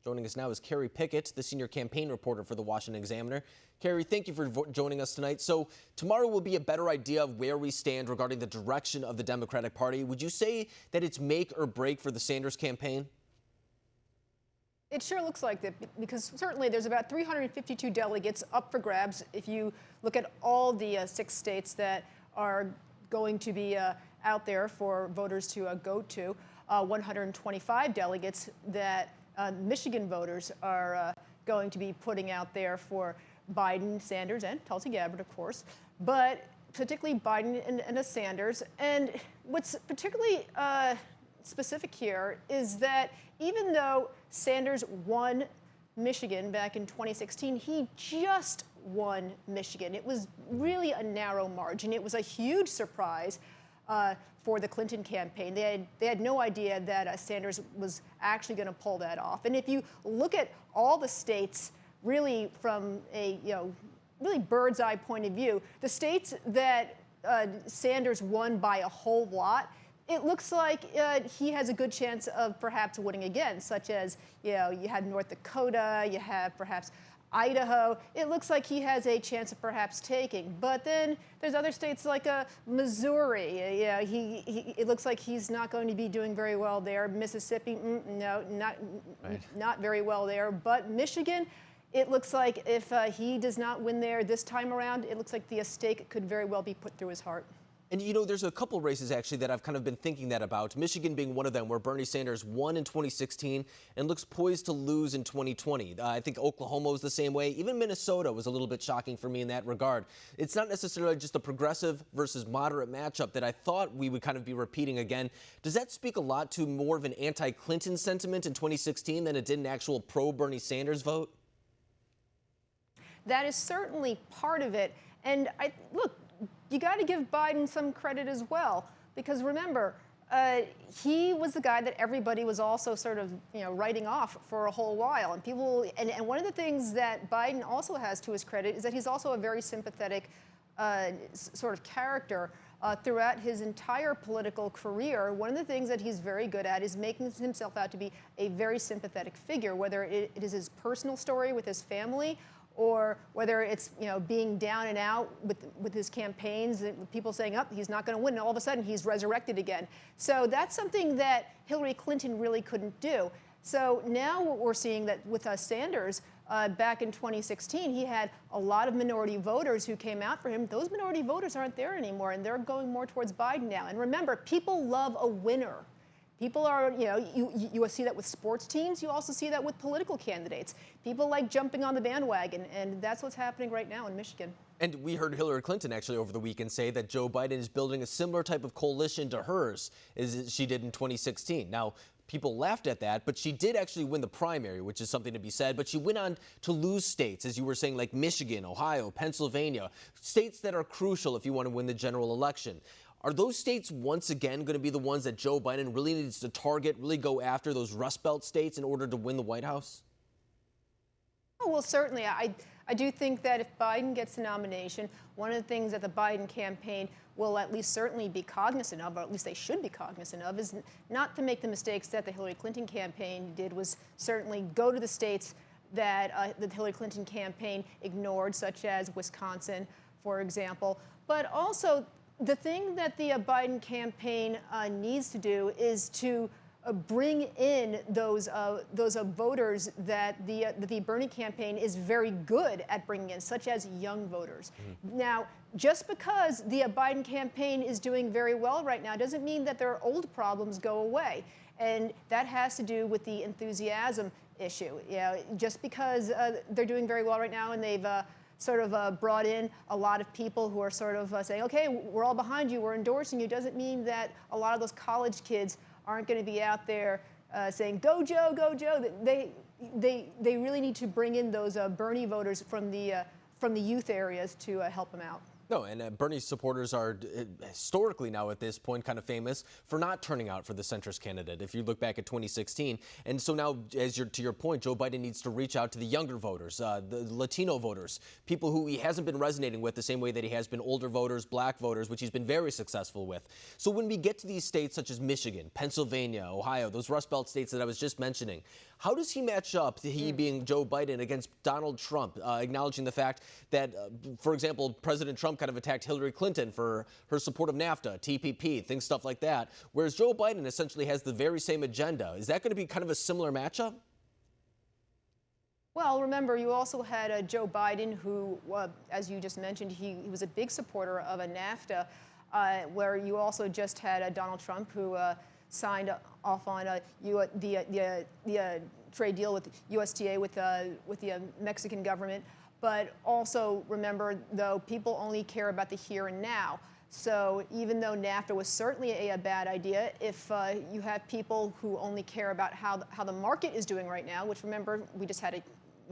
Joining us now is Kerry Picket, the senior campaign reporter for the Washington Examiner. Kerry, thank you for joining us tonight. So tomorrow will be a better idea of where we stand regarding the direction of the Democratic Party. Would you say that it's make or break for the Sanders campaign? It sure looks like that, because certainly there's about 352 delegates up for grabs if you look at all the 6 states that are going to be out there for voters to go to. 125 delegates that Michigan voters are going to be putting out there for Biden, Sanders, and Tulsi Gabbard, of course, but particularly Biden and Sanders. And what's particularly specific here is that even though Sanders won Michigan back in 2016, he just won Michigan. It was really a narrow margin. It was a huge surprise for the Clinton campaign. They had no idea that Sanders was actually going to pull that off. And if you look at all the states, really from a really bird's eye point of view, the states that Sanders won by a whole lot, it looks like he has a good chance of perhaps winning again, such as, you have North Dakota, you have perhaps Idaho. It looks like he has a chance of perhaps taking. But then there's other states like Missouri. It looks like he's not going to be doing very well there. Mississippi, no, not very well there. But Michigan, it looks like if he does not win there this time around, it looks like the stake could very well be put through his heart. And, there's a couple races, actually, that I've kind of been thinking that about. Michigan being one of them, where Bernie Sanders won in 2016 and looks poised to lose in 2020. I think Oklahoma was the same way. Even Minnesota was a little bit shocking for me in that regard. It's not necessarily just a progressive versus moderate matchup that I thought we would kind of be repeating again. Does that speak a lot to more of an anti-Clinton sentiment in 2016 than it did an actual pro-Bernie Sanders vote? That is certainly part of it. And look, you got to give Biden some credit as well, because remember, he was the guy that everybody was also sort of, writing off for a whole while. And people, and one of the things that Biden also has to his credit is that he's also a very sympathetic sort of character throughout his entire political career. One of the things that he's very good at is making himself out to be a very sympathetic figure, whether it is his personal story with his family, or whether it's being down and out with his campaigns, people saying, "Oh, he's not going to win," and all of a sudden he's resurrected again. So that's something that Hillary Clinton really couldn't do. So now what we're seeing that with Sanders, back in 2016, he had a lot of minority voters who came out for him. Those minority voters aren't there anymore, and they're going more towards Biden now. And remember, people love a winner. People are, you see that with sports teams. You also see that with political candidates. People like jumping on the bandwagon, and that's what's happening right now in Michigan. And we heard Hillary Clinton actually over the weekend say that Joe Biden is building a similar type of coalition to hers as she did in 2016. Now, people laughed at that, but she did actually win the primary, which is something to be said. But she went on to lose states, as you were saying, like Michigan, Ohio, Pennsylvania, states that are crucial if you want to win the general election. Are those states once again going to be the ones that Joe Biden really needs to target, really go after, those Rust Belt states in order to win the White House? Oh, well, certainly. I do think that if Biden gets the nomination, one of the things that the Biden campaign will at least certainly be cognizant of, or at least they should be cognizant of, is not to make the mistakes that the Hillary Clinton campaign did, was certainly go to the states that the Hillary Clinton campaign ignored, such as Wisconsin, for example, but also the thing that the Biden campaign needs to do is to bring in those voters that the Bernie campaign is very good at bringing in, such as young voters. Now, just because the Biden campaign is doing very well right now doesn't mean that their old problems go away. And that has to do with the enthusiasm issue. Just because they're doing very well right now and they've sort of brought in a lot of people who are sort of saying, okay, we're all behind you, we're endorsing you, doesn't mean that a lot of those college kids aren't going to be out there saying, go Joe, go Joe. They really need to bring in those Bernie voters from the youth areas to help them out. No, and Bernie's supporters are historically now at this point kind of famous for not turning out for the centrist candidate. If you look back at 2016, and so now, to your point, Joe Biden needs to reach out to the younger voters, the Latino voters, people who he hasn't been resonating with the same way that he has been older voters, black voters, which he's been very successful with. So when we get to these states such as Michigan, Pennsylvania, Ohio, those Rust Belt states that I was just mentioning, how does he match up, he being Joe Biden, against Donald Trump, acknowledging the fact that, for example, President Trump kind of attacked Hillary Clinton for her support of NAFTA, TPP, things, stuff like that, whereas Joe Biden essentially has the very same agenda. Is that going to be kind of a similar matchup? Well, remember, you also had Joe Biden, who, as you just mentioned, he was a big supporter of a NAFTA, where you also just had Donald Trump, who signed off on the trade deal with USTA with the Mexican government. But also remember, though, people only care about the here and now. So even though NAFTA was certainly a bad idea, if you have people who only care about how the market is doing right now, which, remember, we just had a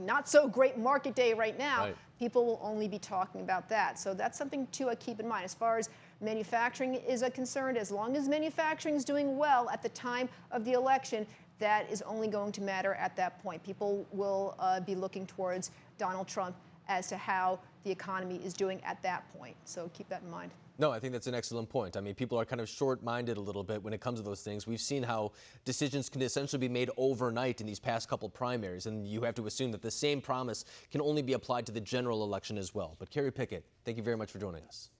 not so great market day right now, right, people will only be talking about that. So that's something to keep in mind. As far as manufacturing is concerned, as long as manufacturing is doing well at the time of the election, that is only going to matter at that point. People will be looking towards Donald Trump as to how the economy is doing at that point. So keep that in mind. No, I think that's an excellent point. I mean, people are kind of short-minded a little bit when it comes to those things. We've seen how decisions can essentially be made overnight in these past couple primaries, and you have to assume that the same promise can only be applied to the general election as well. But Kerry Picket, thank you very much for joining us.